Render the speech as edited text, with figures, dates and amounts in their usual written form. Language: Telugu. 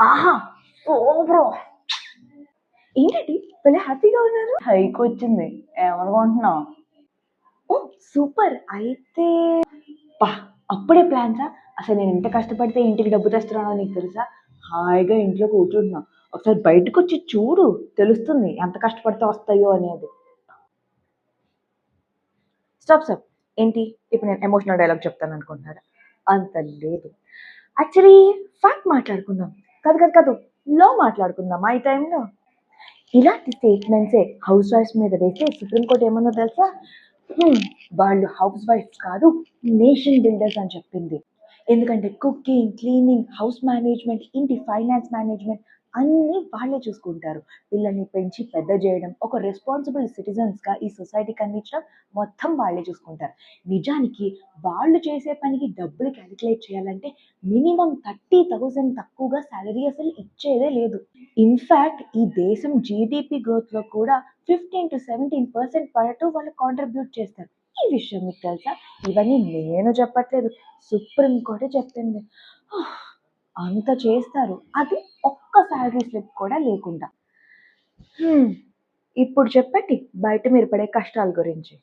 ఆహా! సూపరు. ఏంటండి భలే హ్యాపీగా ఉన్నారు. హైక్ వచ్చింది. ఏమనుకుంటున్నావు? ఓహ్! సూపర్. అయితే అబ్బా! అప్పుడే ప్లాన్సా? అసలు నేను ఎంత కష్టపడితే ఇంటికి డబ్బు తెస్తున్నానో నీకు తెలుసా? హాయిగా ఇంట్లో కూర్చుంటున్నా. ఒకసారి బయటకొచ్చి చూడు తెలుస్తుంది ఎంత కష్టపడితే వస్తాయో అనేది. Stop stop. ఏంటి? ఇప్పుడు నేను ఎమోషనల్ డైలాగ్ చెప్తాననుకుంటున్నారా? అంత లేదు. యాక్చువల్లీ ఫ్యాక్ట్ మాట్లాడుకుందాం. కాదు కాదు కాదు. లా మాట్లాడుకుందామా ఈ టైంలో? ఇలాంటి స్టేట్మెంట్సే హౌస్ వైఫ్స్ మీద వేస్తే సుప్రీంకోర్టు ఏమన్నా తెలుసా? హ్మ్. వాళ్ళు హౌస్ వైఫ్స్ కాదు నేషన్ బిల్డర్స్ అని చెప్పింది. ఎందుకంటే కుకింగ్, క్లీనింగ్, హౌస్ మేనేజ్మెంట్, ఇంటి ఫైనాన్స్ మేనేజ్మెంట్ అన్నీ వాళ్ళే చూసుకుంటారు. పిల్లల్ని పెంచి పెద్ద చేయడం, ఒక రెస్పాన్సిబుల్ సిటిజన్స్‌గా ఈ సొసైటీకి అందించడం మొత్తం వాళ్ళే చూసుకుంటారు. నిజానికి వాళ్ళు చేసే పనికి డబ్బులు కాలిక్యులేట్ చేయాలంటే మినిమమ్ 30,000 తక్కువగా సాలరీ అసలు ఇచ్చేదే లేదు. ఇన్‌ఫాక్ట్ ఈ దేశం జీడీపీ గ్రోత్‌లో కూడా 15-17% వరకు వాళ్ళు కాంట్రిబ్యూట్ చేస్తారు. ఈ విషయం మీకు తెలుసా? ఇవన్నీ నేను చెప్పట్లేదు. సుప్రీం కోర్టే చెప్పింది. అంత చేస్తారు. అది ఒక్క సాలరీ స్లిప్ కూడా లేకుండా. హ్మ్. ఇప్పుడు చెప్పండి బయట మీరు పడే కష్టాల గురించి.